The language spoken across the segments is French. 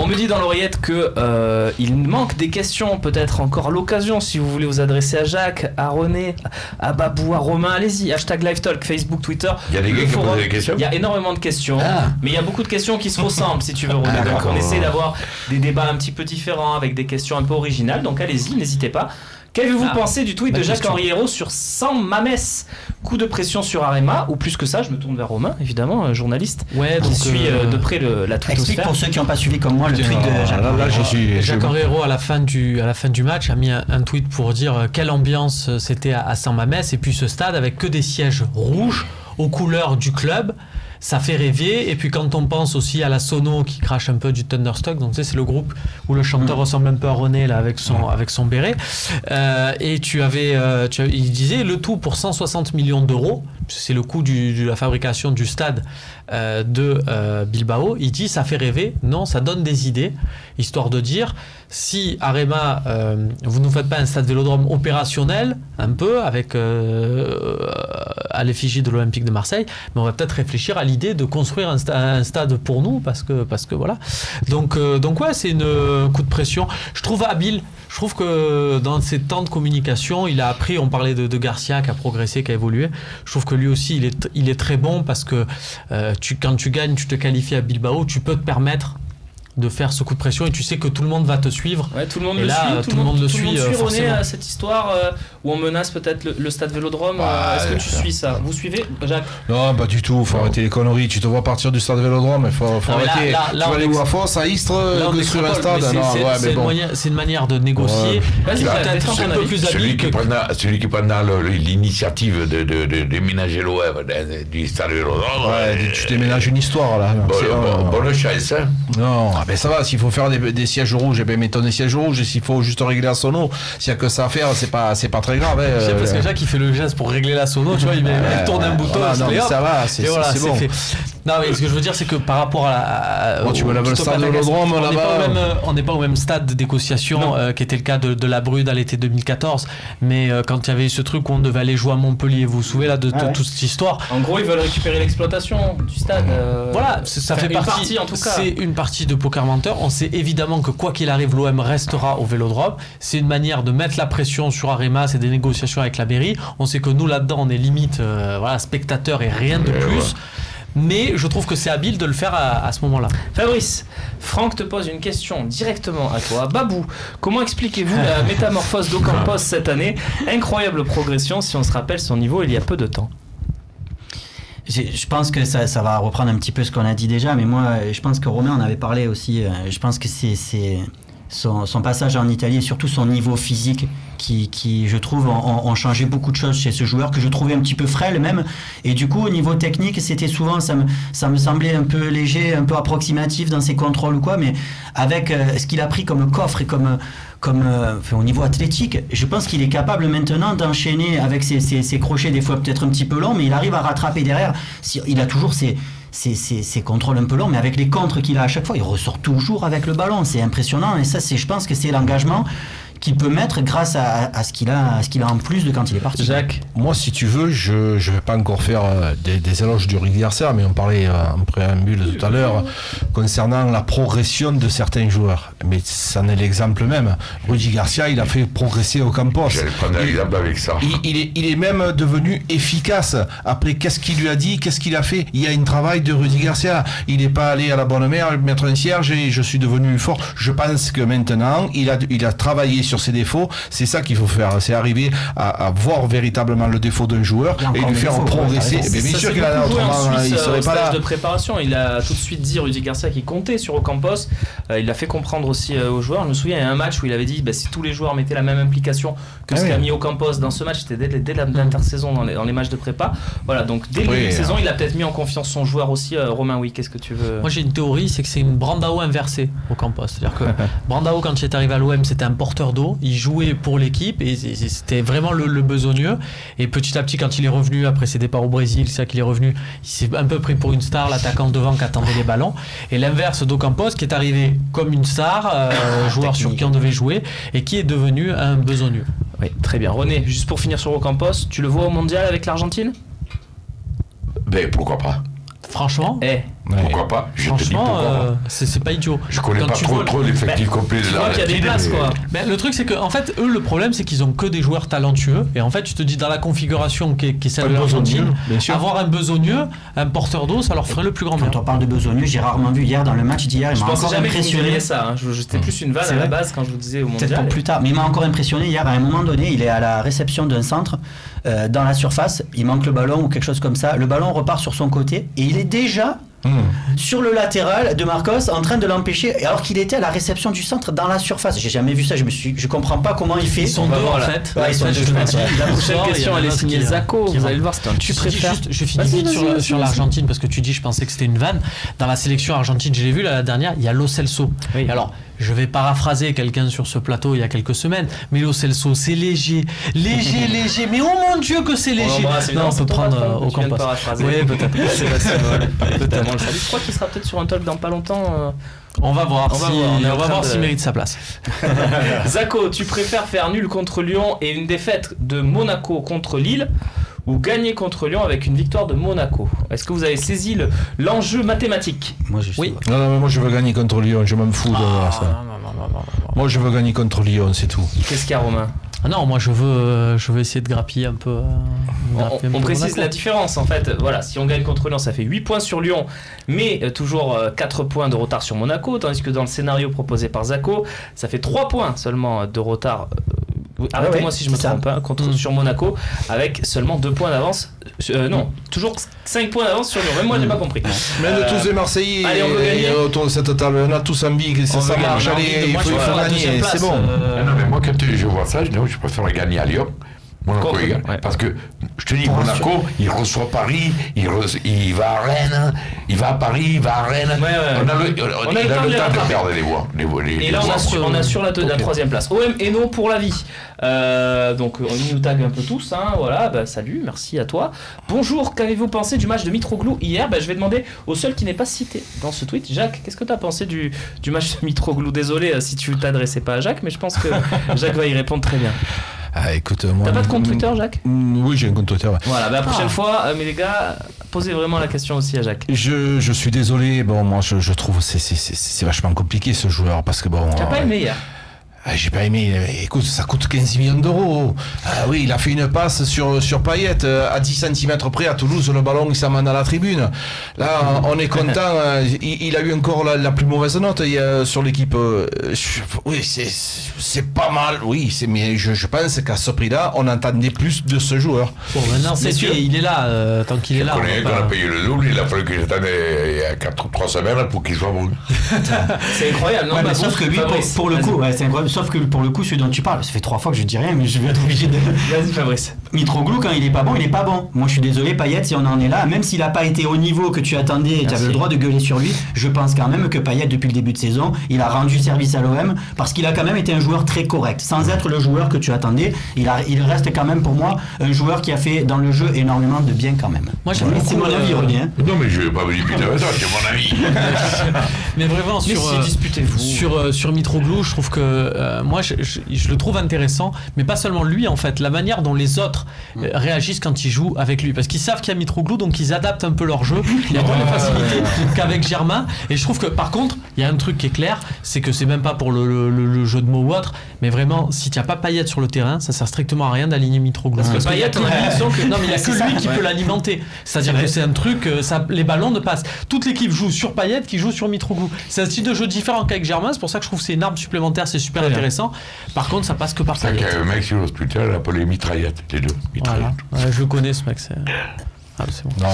On me dit dans l'oreillette que il manque des questions, peut-être encore l'occasion si vous voulez vous adresser à Jacques, à René, à Babou, à Romain, allez-y, #LiveTalk, Facebook, Twitter. Il y a des gars qui posent des questions. Il y a énormément de questions, mais il y a beaucoup de questions qui se ressemblent si tu veux, René. Donc on essaie d'avoir des débats un petit peu différents avec des questions un peu originales, donc allez-y, n'hésitez pas. Qu'avez-vous pensé du tweet de Jacques-Henri Hérault sur Sam Mames? Coup de pression sur Arema, ou plus que ça, je me tourne vers Romain, évidemment, journaliste, qui suit de près la tweetosphère. Explique pour ceux qui n'ont pas suivi comme moi le tweet de Jacques-Henri Hérault à la fin du match a mis un tweet pour dire quelle ambiance c'était à Sam Mames, et puis ce stade avec que des sièges rouges aux couleurs du club. Ça fait rêver. Et puis quand on pense aussi à la Sono qui crache un peu du Thunderstruck, donc tu sais, c'est le groupe où le chanteur ressemble un peu à René là, avec son béret, et il disait le tout pour 160 millions d'euros, c'est le coût de la fabrication du stade de Bilbao. Il dit ça fait rêver, non, ça donne des idées, histoire de dire si Arema vous nous faites pas un stade Vélodrome opérationnel un peu avec à l'effigie de l'Olympique de Marseille, mais on va peut-être réfléchir à l'idée de construire un stade pour nous, parce que voilà. Donc ouais, c'est une coup de pression. Je trouve habile. Je trouve que dans ces temps de communication, il a appris. On parlait de Garcia qui a progressé, qui a évolué. Je trouve que lui aussi, il est très bon, parce que quand tu gagnes, tu te qualifies à Bilbao, tu peux te permettre de faire ce coup de pression, et tu sais que tout le monde va te suivre. Ouais, tout le monde et le là, suit. Tout le monde le suit. René, cette histoire où on menace peut-être le stade Vélodrome. Est-ce que tu suis ça? Vous suivez, Jacques? Non, pas du tout. Faut arrêter les conneries. Tu te vois partir du stade Vélodrome, il faut arrêter. Là, tu vas aller où à Fos, à Istres, construire un stade. C'est une manière de négocier. Vas-y, peut-être un peu plus habile. Celui qui prendra l'initiative de déménager l'OM du stade Vélodrome. Ouais, tu déménages une histoire là. Bonne chance. Non, ben ça va. S'il faut faire des sièges rouges, ben mettons des sièges rouges. Et s'il faut juste régler la sono, s'il y a que ça à faire, c'est pas très grave. Parce que Jacques il fait le geste pour régler la sono, tu vois, il tourne un bouton. Non, mais ça va, c'est bon. Non, mais ce que je veux dire, c'est que par rapport tu me laves le stade de Vélodrome là-bas. On n'est pas au même stade de négociation qui était le cas de la Brude à l'été 2014. Mais quand il y avait ce truc où on devait aller jouer à Montpellier, vous vous souvenez là de toute cette histoire? En gros, ils veulent récupérer l'exploitation du stade. Voilà, ça fait partie, en tout cas. C'est une partie de Poker Menteur. On sait évidemment que quoi qu'il arrive, l'OM restera au Vélodrome. C'est une manière de mettre la pression sur Arema, c'est des négociations avec la mairie. On sait que nous là-dedans, on est limite spectateurs et rien de plus. Mais je trouve que c'est habile de le faire à ce moment-là. Fabrice, Franck te pose une question directement à toi. Babou, comment expliquez-vous la métamorphose d'Ocampos cette année? Incroyable progression si on se rappelle son niveau il y a peu de temps. Je pense que ça va reprendre un petit peu ce qu'on a dit déjà, mais moi, je pense que Romain en avait parlé aussi. Je pense que c'est son passage en Italie et surtout son niveau physique qui je trouve, ont changé beaucoup de choses chez ce joueur que je trouvais un petit peu frêle même. Et du coup, au niveau technique, c'était souvent, ça me semblait un peu léger, un peu approximatif dans ses contrôles ou quoi, mais avec ce qu'il a pris comme coffre et au niveau athlétique, je pense qu'il est capable maintenant d'enchaîner avec ses crochets, des fois peut-être un petit peu longs, mais il arrive à rattraper derrière. Il a toujours ses contrôles un peu longs, mais avec les contres qu'il a à chaque fois, il ressort toujours avec le ballon. C'est impressionnant, et ça, je pense que c'est l'engagement qu'il peut mettre grâce à ce qu'il a en plus de quand il est parti. Jacques, moi, si tu veux, je vais pas encore faire des éloges du Rudy Garcia, mais on parlait en préambule tout à l'heure concernant la progression de certains joueurs. Mais ça en est l'exemple même. Rudy Garcia, il a fait progresser Ocampos. Je vais prendre un exemple avec ça. Il est même devenu efficace. Après, qu'est-ce qu'il lui a dit, qu'est-ce qu'il a fait? Il y a un travail de Rudy Garcia. Il n'est pas allé à la bonne mère mettre un cierge et je suis devenu fort. Je pense que maintenant, il a travaillé sur ses défauts. C'est ça qu'il faut faire, c'est arriver à voir véritablement le défaut d'un joueur et lui faire progresser. Mais bien sûr qu'il a autrement, il serait pas là. De préparation, il a tout de suite dit, Rudy Garcia, qu'il comptait sur Ocampos. Il l'a fait comprendre aussi aux joueurs. Je me souviens, il y a un match où il avait dit si tous les joueurs mettaient la même implication que ce qu'a mis Ocampos dans ce match, c'était dès l'intersaison dans les matchs de prépa. Voilà, donc dès le début de saison, il a peut-être mis en confiance son joueur aussi. Romain, oui, qu'est-ce que tu veux? Moi, j'ai une théorie, c'est que c'est une Brandao inversée Ocampos. C'est-à-dire que Brandao, quand il est arrivé à l'OM, c'était un porteur d'eau. Il jouait pour l'équipe et c'était vraiment le besogneux. Et petit à petit, quand il est revenu après ses départs au Brésil, c'est ça qu'il est revenu, il s'est un peu pris pour une star, l'attaquant devant qui attendait les ballons. Et l'inverse d'Ocampos, qui est arrivé comme une star, joueur sur qui on devait jouer, et qui est devenu un besogneux. Oui, très bien. René, juste pour finir sur Ocampos, tu le vois au mondial avec l'Argentine? Ben pourquoi pas. Franchement, Pourquoi pas? Je te dis Franchement, pourquoi pas. c'est pas idiot. Je connais Quand pas tu trop vois- l'effectif complet de Tu vois qu'il y a des places, quoi. Mais le truc, c'est que en fait, eux, le problème, c'est qu'ils ont que des joueurs talentueux. Et en fait, tu te dis, dans la configuration qui est celle de l'Argentine, bien sûr. avoir un besogneux, un porteur d'eau, ça leur ferait le plus grand bien. Quand on parle de besogneux, j'ai rarement vu hier dans le match d'hier, il Je m'a pensais encore jamais que vous impressionné. diriez ça. C'était plus une vanne C'est à la vrai. base quand je vous disais au Peut-être mondial. pour plus tard, mais il m'a encore impressionné hier. À un moment donné, il est à la réception d'un centre dans la surface, il manque le ballon ou quelque chose comme ça. Le ballon repart sur son côté et il est déjà sur le latéral de Marcos en train de l'empêcher alors qu'il était à la réception du centre dans la surface. J'ai jamais vu ça. Je comprends pas comment il fait. Ils sont va deux voir en là. fait. Ouais, ils sont deux, je pense, ouais. La prochaine question, elle est signée Zako. Vous allez le voir, c'est un Tu préfères. Je finis vite sur l'Argentine parce que tu dis, je pensais que c'était une vanne. Dans la sélection argentine, je l'ai vu la dernière, il y a Lo Celso. Oui. Et alors, je vais paraphraser quelqu'un sur ce plateau il y a quelques semaines, mais Lo Celso, c'est léger. Léger. Mais oh mon Dieu que c'est léger. Non, on peut prendre au compas. Oui, peut-être. Sébastien Moll. Peut-être. On le salue. Je crois qu'il sera peut-être sur un talk dans pas longtemps. On va voir On va voir s'il mérite sa place. Zako, tu préfères faire nul contre Lyon et une défaite de Monaco contre Lille ou gagner contre Lyon avec une victoire de Monaco? Est-ce que vous avez saisi l'enjeu mathématique? Moi, Oui. Non, mais moi je veux gagner contre Lyon, je m'en fous de ça. Non. Moi je veux gagner contre Lyon, c'est tout. Qu'est-ce qu'il y a, Romain? Ah non, moi je veux essayer de grappiller un peu. On précise la différence en fait. Voilà, si on gagne contre Lyon, ça fait 8 points sur Lyon, mais toujours 4 points de retard sur Monaco, tandis que dans le scénario proposé par Zako, ça fait 3 points seulement de retard. Arrêtez-moi si je me trompe, sur Monaco, avec seulement 2 points d'avance. Non, toujours 5 points d'avance sur Lyon. Même moi, j'ai pas compris. Mais de tous les Marseillais allez, on veut gagner. autour de cette table, on a tous envie que ça marche. Allez, il faut gagner, c'est bon. Non, mais moi, quand je vois ça, je préfère gagner à Lyon. Monaco, Ouais. parce que je te dis, Monaco, il reçoit Paris, il va à Rennes, il va à Paris, il va à Rennes. Ouais. On a le temps de perdre les voix. Et là, on assure la 3e place. OM et non pour la vie. Donc, on nous tag un peu tous. Voilà, salut, merci à toi. Bonjour, qu'avez-vous pensé du match de Mitroglou hier? Je vais demander au seul qui n'est pas cité dans ce tweet. Jacques, qu'est-ce que tu as pensé du match de Mitroglou? Désolé si tu t'adressais pas à Jacques, mais je pense que Jacques va y répondre très bien. Ah, écoute, moi. T'as pas de compte Twitter, Jacques? Oui, j'ai un compte Twitter. Ouais. Voilà, la prochaine fois, mais les gars, posez vraiment la question aussi à Jacques. Je suis désolé, bon, moi je trouve que c'est vachement compliqué ce joueur parce que bon. T'as pas aimé hier? J'ai pas aimé. Écoute, ça coûte 15 millions d'euros. Oui, il a fait une passe sur Payet à 10 cm près à Toulouse. Le ballon, il s'amène à la tribune. Là, on est content. Il a eu encore la plus mauvaise note sur l'équipe. Oui, c'est pas mal. Oui, mais je pense qu'à ce prix-là, on entendait plus de ce joueur. Bon, maintenant, c'est sûr, il est là. Tant qu'il est là. On a payé le double, il a fallu que j'attende il y a 3 semaines pour qu'il soit bon. C'est incroyable, non? Ouais, mais sauf que lui, pour le coup, c'est incroyable. Sauf que pour le coup, celui dont tu parles, ça fait 3 fois que je dis rien, mais je vais être obligé de. Vas-y, Fabrice. Mitroglou, quand il est pas bon, il est pas bon. Moi, je suis désolé, Payet, si on en est là, même s'il a pas été au niveau que tu attendais, tu avais le droit de gueuler sur lui. Je pense quand même que Payet, depuis le début de saison, il a rendu service à l'OM parce qu'il a quand même été un joueur très correct, sans être le joueur que tu attendais. Il reste quand même pour moi un joueur qui a fait dans le jeu énormément de bien quand même. Moi, j'aime c'est mon avis, René. Non, mais je vais pas vous disputer avec ça, c'est mon avis. Mais vraiment, sur Mitroglou, je trouve que moi, je le trouve intéressant, mais pas seulement lui en fait, la manière dont les autres réagissent quand ils jouent avec lui, parce qu'ils savent qu'il y a Mitroglou, donc ils adaptent un peu leur jeu. Il y a moins de facilité qu'avec Germain, et je trouve que par contre, il y a un truc qui est clair, c'est que c'est même pas pour le jeu de mots ou autre, mais vraiment, si tu n'as pas Payet sur le terrain, ça sert strictement à rien d'aligner Mitroglou. Parce que Payet, on a l'impression que non, mais il y a que lui qui peut l'alimenter. C'est-à-dire que c'est un truc, les ballons ne passent. Toute l'équipe joue sur Payet, qui joue sur Mitroglou. C'est un style de jeu différent qu'avec Germain, c'est pour ça que je trouve que c'est une arme supplémentaire, c'est super intéressant. Par contre, ça passe que par Payet. C'est qu'il y a un mec sur le Twitter, il appelé Mitraillette, les deux. Voilà. Ouais, je le connais ce mec, c'est bon. Non,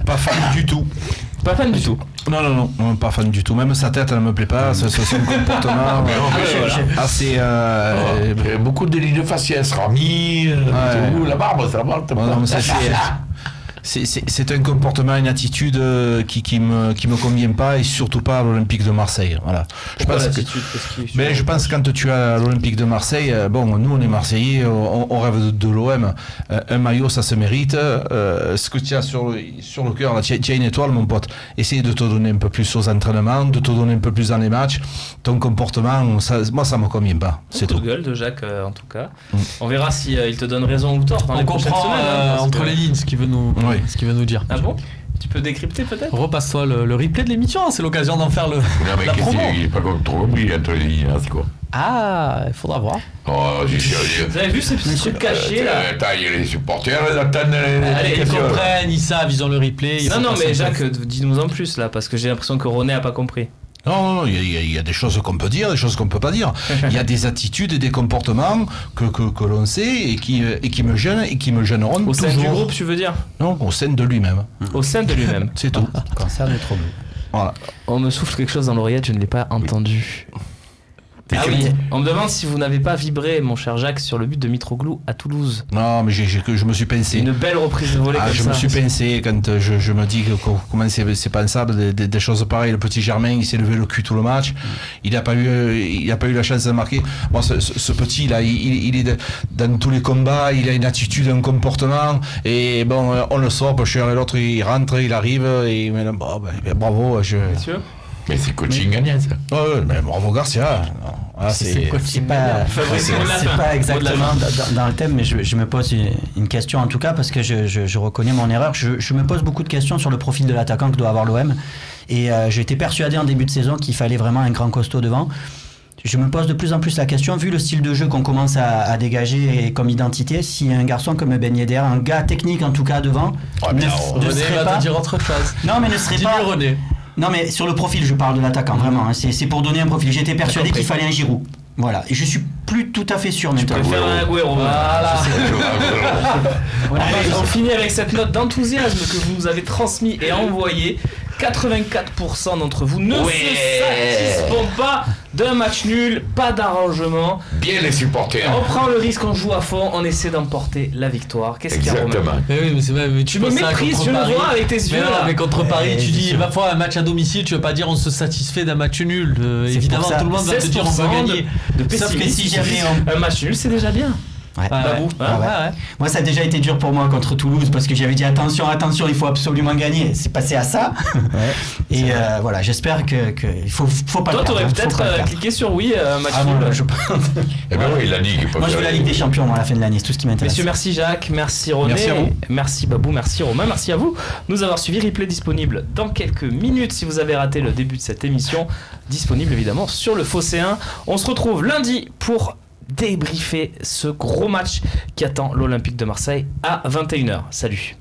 pas fan du tout. Pas fan du tout. Non, pas fan du tout. Même sa tête, elle me plaît pas. Son comportement assez. Beaucoup de délits de faciès, Rami, la barbe, ça va. Non, c'est un comportement, une attitude qui me convient pas, et surtout pas à l'Olympique de Marseille. Voilà. Je pense que quand tu es à l'Olympique de Marseille, nous on est Marseillais, on rêve de l'OM. Un maillot, ça se mérite. Ce que tu as sur le cœur, là, tu as une étoile, mon pote. Essaye de te donner un peu plus aux entraînements, de te donner un peu plus dans les matchs. Ton comportement, moi ça me convient pas. C'est tout. Gueule de Jacques, en tout cas. On verra si il te donne raison ou tort dans les prochaines semaines. Entre les lignes ce qu'il veut nous dire. Ah bon? Tu peux décrypter peut-être? Repasse-toi le replay de l'émission, c'est l'occasion d'en faire Non, mais la promo. il n'est pas trop compris entre les lignes, c'est quoi? Ah, il faudra voir. Oh, Vous avez vu ces petits trucs cachés là? Il y a les supporters, ils attendent Allez, ils questions. comprennent, ils savent, ils ont le replay. Non, mais Jacques, dis-nous en plus là, parce que j'ai l'impression que René a pas compris. Non, il y a des choses qu'on peut dire, des choses qu'on peut pas dire. Il y a des attitudes et des comportements que l'on sait et qui me gênent et qui me gêneront Au sein toujours. du groupe, tu veux dire? Non, au sein de lui-même. Au sein de lui-même. C'est tout. Qui concerne les troubles. Voilà. On me souffle quelque chose dans l'oreillette, je ne l'ai pas entendu. Ah oui. On me demande si vous n'avez pas vibré, mon cher Jacques, sur le but de Mitroglou à Toulouse. Non, mais je me suis pincé. Une belle reprise de volée comme Je ça. me suis pincé quand je me dis comment c'est pensable des choses pareilles. Le petit Germain, il s'est levé le cul tout le match. Il n'a pas eu la chance de marquer. Moi, ce petit là, il est dans tous les combats. Il a une attitude, un comportement. Et bon, on le sort. L'autre, il rentre, il arrive. Et bon, bravo. Monsieur Mais c'est coaching gagnant, ça. Ouais, mais bravo Garcia. C'est pas exactement dans le thème, mais je me pose une question en tout cas parce que je reconnais mon erreur. Je me pose beaucoup de questions sur le profil de l'attaquant que doit avoir l'OM. Et j'étais persuadé en début de saison qu'il fallait vraiment un grand costaud devant. Je me pose de plus en plus la question, vu le style de jeu qu'on commence à dégager comme identité, si un garçon comme Ben Yedder, un gars technique en tout cas devant, René va te dire autre chose. Non, mais ne serait pas. René. Non, mais sur le profil, je parle de l'attaquant, vraiment. Hein. C'est pour donner un profil. J'étais persuadé qu'il fallait un Giroud. Voilà. Et je suis plus tout à fait sûr maintenant. Tu préfères un Agüero. Voilà. Allez, on finit avec cette note d'enthousiasme que vous nous avez transmis et envoyée. 84% d'entre vous ne se satisfont pas d'un match nul, pas d'arrangement. Bien les supporters. On prend le risque, on joue à fond, on essaie d'emporter la victoire. Qu'est-ce qu'il y a, Exactement. Romain? Mais oui, mais c'est vrai, mais Tu me méprises, je le vois avec tes yeux. Mais non, là. mais contre Paris, tu dis, va falloir un match à domicile, tu veux pas dire on se satisfait d'un match nul. Évidemment, pour ça, tout le monde va te dire on va gagner. Sauf que si jamais un match nul, c'est déjà bien. Ouais. Babou, hein? Ouais. Moi, ça a déjà été dur pour moi contre Toulouse parce que j'avais dit attention, il faut absolument gagner. C'est passé à ça. Et voilà, j'espère que il faut pas. Toi, t'aurais peut-être cliqué sur oui, match nul. Je pense. Eh ben oui, la Ligue. Moi, je veux la Ligue des Champions à la fin de l'année. C'est tout ce qui m'intéresse. Messieurs, merci Jacques, merci René, Merci à vous. merci Babou, merci Romain, merci à vous de nous avoir suivis. Replay disponible dans quelques minutes si vous avez raté le début de cette émission. Disponible évidemment sur le Phocéen. On se retrouve lundi pour débriefer ce gros match qui attend l'Olympique de Marseille à 21h. Salut.